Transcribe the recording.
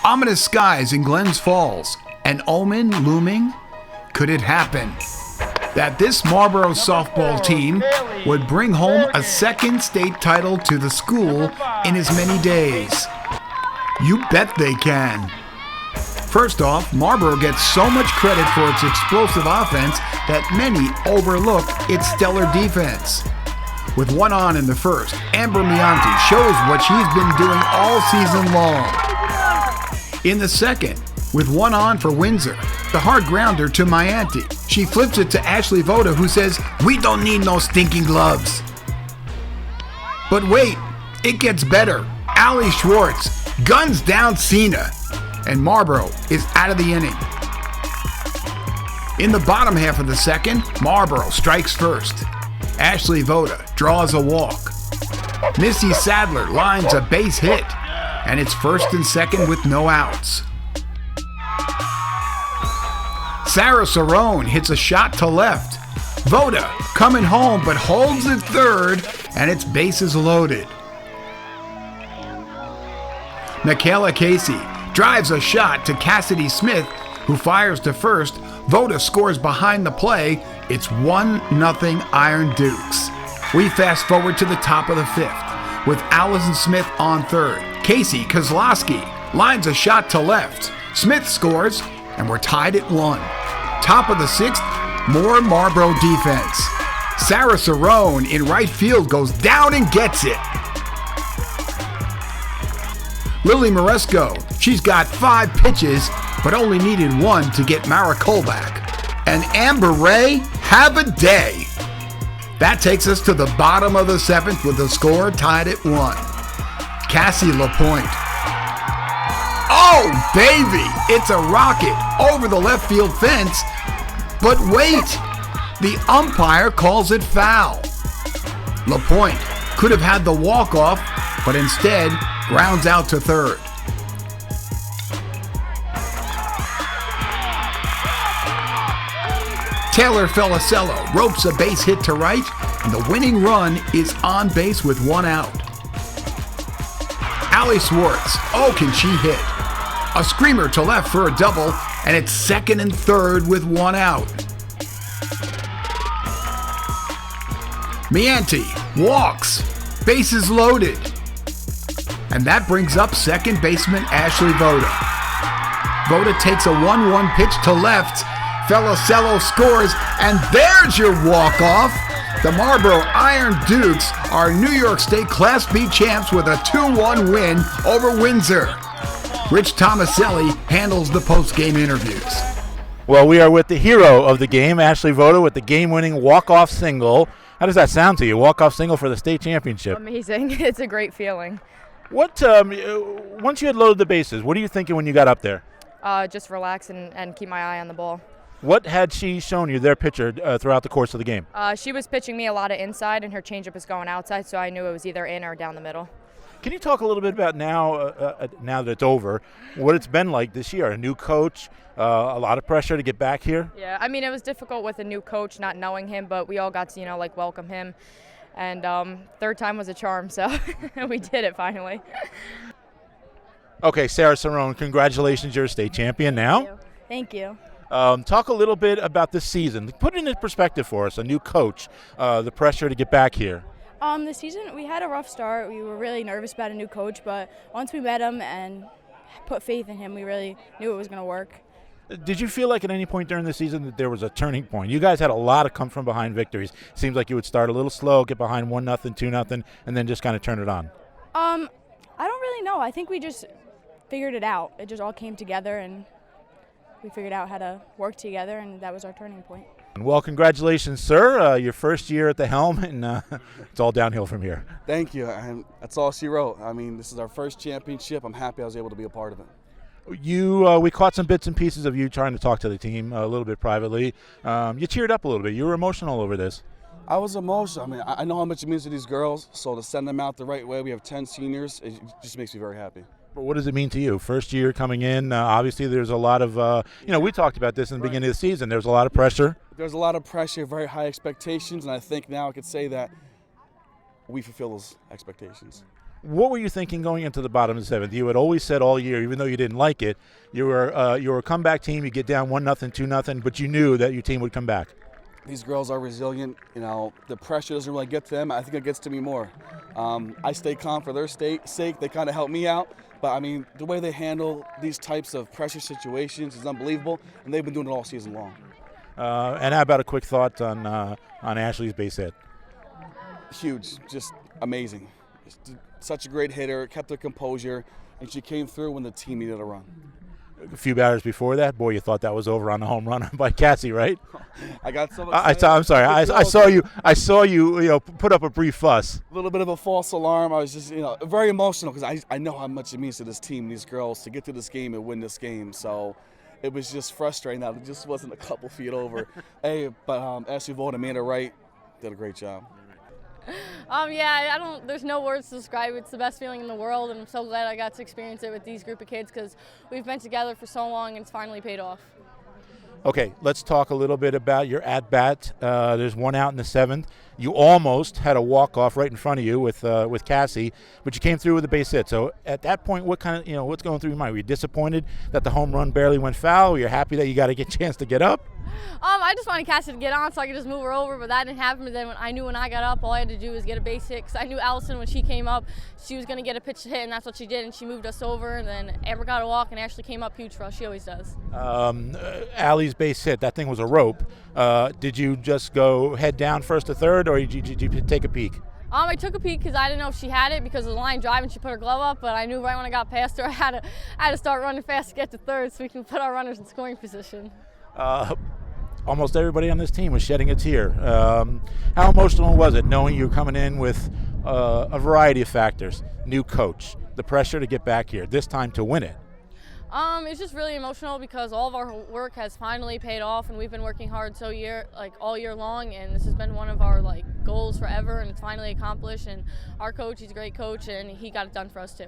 Ominous skies in Glens Falls. An omen looming? Could it happen that this Marlboro softball team would bring home a second state title to the school in as many days? You bet they can. First off, Marlboro gets so much credit for its explosive offense that many overlook its stellar defense. With one on in the first, Amber Mianti shows what she's been doing all season long. In the second, with one on for Windsor, the hard grounder to Mianti. She flips it to Ashley Voda, who says, "We don't need no stinking gloves." But wait, it gets better. Allie Schwartz guns down Cena, and Marlboro is out of the inning. In the bottom half of the second, Marlboro strikes first. Ashley Voda draws a walk. Missy Sadler lines a base hit, and it's first and second with no outs. Sarah Cerrone hits a shot to left. Voda coming home but holds it third, and its bases loaded. Michaela Casey drives a shot to Cassidy Smith, who fires to first. Voda scores behind the play. It's 1-0 Iron Dukes. We fast forward to the top of the fifth with Allison Smith on third. Casey Kozlowski lines a shot to left. Smith scores, and we're tied at 1. Top of the sixth, more Marlboro defense. Sarah Cerrone in right field goes down and gets it. Lily Moresco, she's got 5 pitches, but only needed 1 to get Mara Kolbach. And Amber Ray, have a day. That takes us to the bottom of the 7th with the score tied at 1. Cassie LaPointe. Oh, baby! It's a rocket over the left field fence. But wait! The umpire calls it foul. LaPointe could have had the walk-off, but instead grounds out to third. Taylor Felicello ropes a base hit to right, and the winning run is on base with 1 out. Allie Schwartz, oh can she hit. A screamer to left for a double, and it's second and third with 1 out. Mianti walks, bases loaded. And that brings up second baseman Ashley Voda. Voda takes a 1-1 pitch to left. Felicello scores, and there's your walk-off. The Marlboro Iron Dukes are New York State Class B champs with a 2-1 win over Windsor. Rich Thomaselli handles the post-game interviews. Well, we are with the hero of the game, Ashley Voda, with the game-winning walk-off single. How does that sound to you, walk-off single for the state championship? Amazing. It's a great feeling. What once you had loaded the bases, what are you thinking when you got up there? Just relax and keep my eye on the ball. What had she shown you, their pitcher, throughout the course of the game? She was pitching me a lot of inside, and her changeup was going outside, so I knew it was either in or down the middle. Can you talk a little bit about now that it's over, what it's been like this year? A new coach, a lot of pressure to get back here? Yeah, I mean, it was difficult with a new coach, not knowing him, but we all got to, welcome him. And third time was a charm, so we did it finally. Okay, Sarah Cerrone, congratulations, you're a state champion now. Thank you. Talk a little bit about this season. Put it in perspective for us, a new coach, the pressure to get back here. This season, we had a rough start. We were really nervous about a new coach, but once we met him and put faith in him, we really knew it was going to work. Did you feel like at any point during the season that there was a turning point? You guys had a lot of come-from-behind victories. Seems like you would start a little slow, get behind 1-0, 2-0, and then just kind of turn it on. I don't really know. I think we just figured it out. It just all came together, and we figured out how to work together, and that was our turning point. Well, congratulations, sir. Your first year at the helm, and it's all downhill from here. Thank you. And that's all she wrote. I mean, this is our first championship. I'm happy I was able to be a part of it. We caught some bits and pieces of you trying to talk to the team a little bit privately. You teared up a little bit. You were emotional over this. I was emotional. I mean, I know how much it means to these girls, so to send them out the right way, we have 10 seniors, it just makes me very happy. But what does it mean to you? First year coming in, obviously there's a lot of, we talked about this in the beginning of the season. There's a lot of pressure. There's a lot of pressure, very high expectations, and I think now I could say that we fulfill those expectations. What were you thinking going into the bottom of the seventh? You had always said all year, even though you didn't like it, you were a comeback team. You get down 1-0, 2-0, but you knew that your team would come back. These girls are resilient. You know, the pressure doesn't really get to them. I think it gets to me more. I stay calm for their sake. They kind of help me out. But, I mean, the way they handle these types of pressure situations is unbelievable, and they've been doing it all season long. And how about a quick thought on Ashley's base hit? Huge, just amazing. Just such a great hitter, kept her composure, and she came through when the team needed a run. A few batters before that, boy, you thought that was over on the home run by Cassie, right? I got so excited. I'm sorry. I saw you put up a brief fuss. A little bit of a false alarm. I was just, very emotional because I know how much it means to this team, these girls, to get to this game and win this game. So it was just frustrating that it just wasn't a couple feet over. But Ashley Volta made it right. Did a great job. There's no words to describe it. It's the best feeling in the world, and I'm so glad I got to experience it with these group of kids because we've been together for so long and it's finally paid off. Okay, let's talk a little bit about your at-bat. There's one out in the seventh. You almost had a walk-off right in front of you with Cassie, but you came through with a base hit. So at that point, what's going through your mind? Were you disappointed that the home run barely went foul? Were you happy that you got a chance to get up? I just wanted Cassie to get on so I could just move her over, but that didn't happen. But then when I got up, all I had to do was get a base hit because I knew Allison, when she came up, she was going to get a pitch to hit, and that's what she did, and she moved us over. And then Amber got a walk, and Ashley came up huge for us. She always does. Allie's base hit, that thing was a rope. Did you just go head down first to third, or did you take a peek? I took a peek because I didn't know if she had it because of the line drive and she put her glove up, but I knew right when I got past her I had to start running fast to get to third so we can put our runners in scoring position. Almost everybody on this team was shedding a tear. How emotional was it knowing you were coming in with a variety of factors? New coach, the pressure to get back here, this time to win it. It's just really emotional because all of our work has finally paid off, and we've been working hard all year long, and this has been one of our goals forever, and it's finally accomplished. And our coach, he's a great coach, and he got it done for us too.